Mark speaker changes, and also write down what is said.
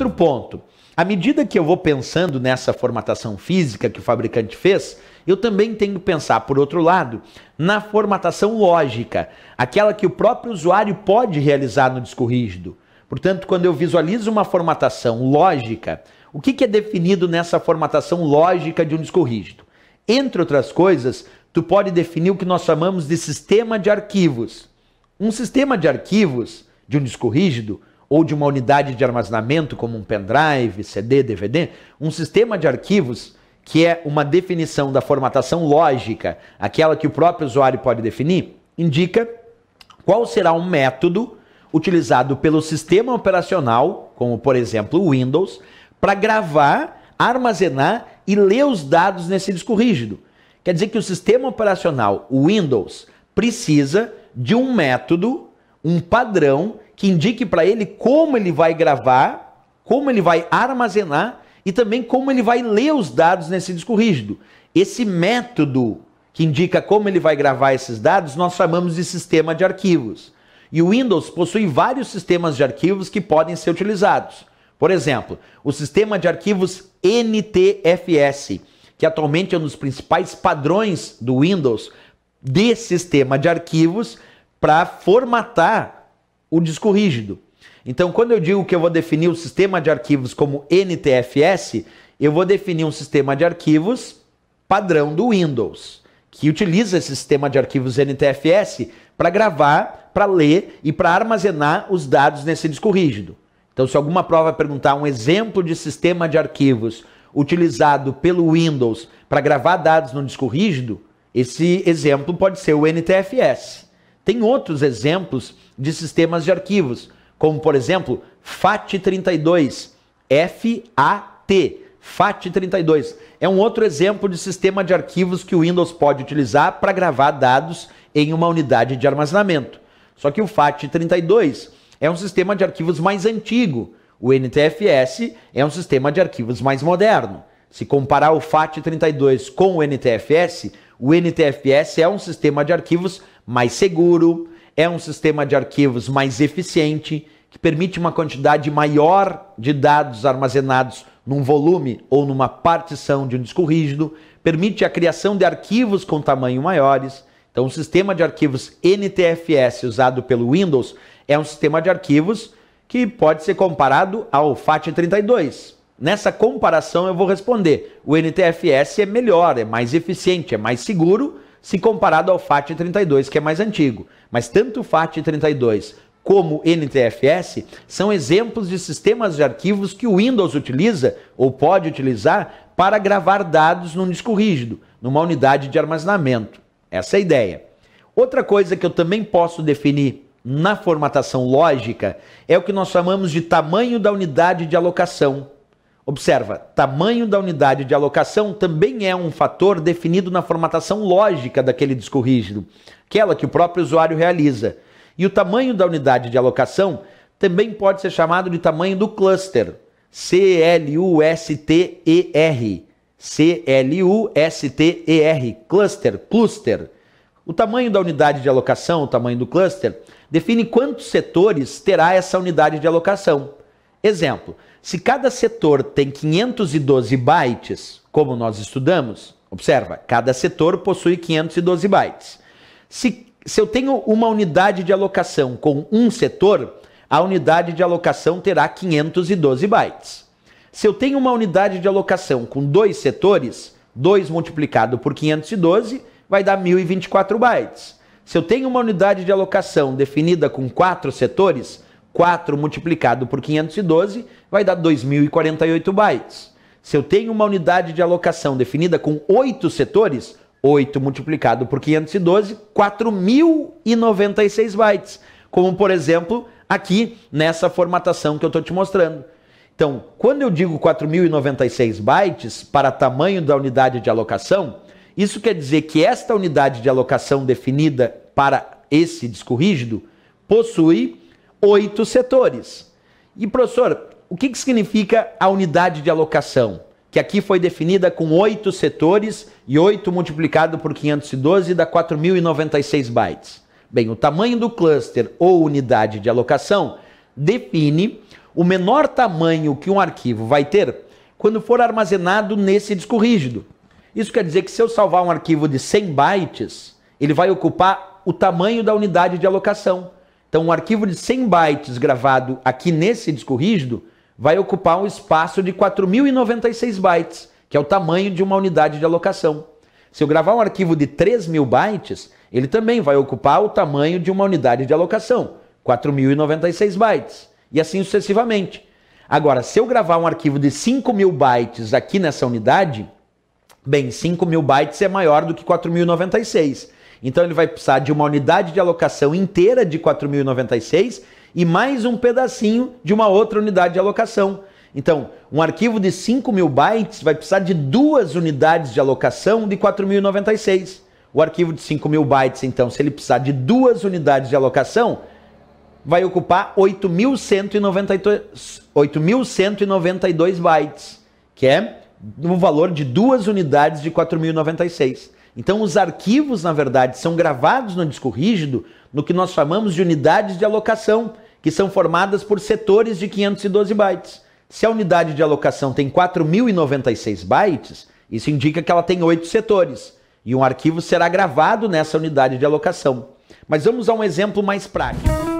Speaker 1: outro ponto. À medida que eu vou pensando nessa formatação física que o fabricante fez, eu também tenho que pensar, por outro lado, na formatação lógica, aquela que o próprio usuário pode realizar no disco rígido. Portanto, quando eu visualizo uma formatação lógica, o que é definido nessa formatação lógica de um disco rígido? Entre outras coisas, tu pode definir o que nós chamamos de sistema de arquivos. Um sistema de arquivos de um disco rígido ou de uma unidade de armazenamento, como um pendrive, CD, DVD, um sistema de arquivos, que é uma definição da formatação lógica, aquela que o próprio usuário pode definir, indica qual será um método utilizado pelo sistema operacional, como por exemplo o Windows, para gravar, armazenar e ler os dados nesse disco rígido. Quer dizer que o sistema operacional, o Windows, precisa de um método, um padrão, que indique para ele como ele vai gravar, como ele vai armazenar e também como ele vai ler os dados nesse disco rígido. Esse método que indica como ele vai gravar esses dados, nós chamamos de sistema de arquivos. E o Windows possui vários sistemas de arquivos que podem ser utilizados. Por exemplo, o sistema de arquivos NTFS, que atualmente é um dos principais padrões do Windows de sistema de arquivos para formatar o disco rígido. Então, quando eu digo que eu vou definir o sistema de arquivos como NTFS, eu vou definir um sistema de arquivos padrão do Windows, que utiliza esse sistema de arquivos NTFS para gravar, para ler e para armazenar os dados nesse disco rígido. Então, se alguma prova perguntar um exemplo de sistema de arquivos utilizado pelo Windows para gravar dados no disco rígido, esse exemplo pode ser o NTFS. Tem outros exemplos de sistemas de arquivos, como por exemplo, FAT32, FAT32. É um outro exemplo de sistema de arquivos que o Windows pode utilizar para gravar dados em uma unidade de armazenamento. Só que o FAT32 é um sistema de arquivos mais antigo. O NTFS é um sistema de arquivos mais moderno. Se comparar o FAT32 com o NTFS é um sistema de arquivos mais seguro, é um sistema de arquivos mais eficiente, que permite uma quantidade maior de dados armazenados num volume ou numa partição de um disco rígido, permite a criação de arquivos com tamanho maiores. Então, o sistema de arquivos NTFS usado pelo Windows é um sistema de arquivos que pode ser comparado ao FAT32. Nessa comparação eu vou responder, o NTFS é melhor, é mais eficiente, é mais seguro, se comparado ao FAT32, que é mais antigo. Mas tanto o FAT32 como o NTFS são exemplos de sistemas de arquivos que o Windows utiliza ou pode utilizar para gravar dados num disco rígido, numa unidade de armazenamento. Essa é a ideia. Outra coisa que eu também posso definir na formatação lógica é o que nós chamamos de tamanho da unidade de alocação. Observa, tamanho da unidade de alocação também é um fator definido na formatação lógica daquele disco rígido, aquela que o próprio usuário realiza. E o tamanho da unidade de alocação também pode ser chamado de tamanho do cluster, C-L-U-S-T-E-R, C-L-U-S-T-E-R, cluster. O tamanho da unidade de alocação, o tamanho do cluster, define quantos setores terá essa unidade de alocação. Exemplo, se cada setor tem 512 bytes, como nós estudamos, observa, cada setor possui 512 bytes. Se eu tenho uma unidade de alocação com um setor, a unidade de alocação terá 512 bytes. Se eu tenho uma unidade de alocação com dois setores, 2 multiplicado por 512 vai dar 1024 bytes. Se eu tenho uma unidade de alocação definida com 4 setores, 4 multiplicado por 512 vai dar 2048 bytes. Se eu tenho uma unidade de alocação definida com 8 setores, 8 multiplicado por 512, 4096 bytes. Como, por exemplo, aqui nessa formatação que eu estou te mostrando. Então, quando eu digo 4096 bytes para tamanho da unidade de alocação, isso quer dizer que esta unidade de alocação definida para esse disco rígido possui 8 setores. E, professor, o que significa a unidade de alocação? Que aqui foi definida com 8 setores e 8 multiplicado por 512 dá 4096 bytes. Bem, o tamanho do cluster ou unidade de alocação define o menor tamanho que um arquivo vai ter quando for armazenado nesse disco rígido. Isso quer dizer que se eu salvar um arquivo de 100 bytes, ele vai ocupar o tamanho da unidade de alocação. Então, um arquivo de 100 bytes gravado aqui nesse disco rígido vai ocupar um espaço de 4.096 bytes, que é o tamanho de uma unidade de alocação. Se eu gravar um arquivo de 3.000 bytes, ele também vai ocupar o tamanho de uma unidade de alocação, 4.096 bytes, e assim sucessivamente. Agora, se eu gravar um arquivo de 5.000 bytes aqui nessa unidade, bem, 5.000 bytes é maior do que 4.096. Então ele vai precisar de uma unidade de alocação inteira de 4.096 e mais um pedacinho de uma outra unidade de alocação. Então, um arquivo de 5.000 bytes vai precisar de 2 unidades de alocação de 4.096. O arquivo de 5.000 bytes, então, se ele precisar de 2 unidades de alocação, vai ocupar 8.192 bytes, que é no valor de 2 unidades de 4.096. Então, os arquivos, na verdade, são gravados no disco rígido no que nós chamamos de unidades de alocação, que são formadas por setores de 512 bytes. Se a unidade de alocação tem 4.096 bytes, isso indica que ela tem 8 setores, e um arquivo será gravado nessa unidade de alocação. Mas vamos a um exemplo mais prático.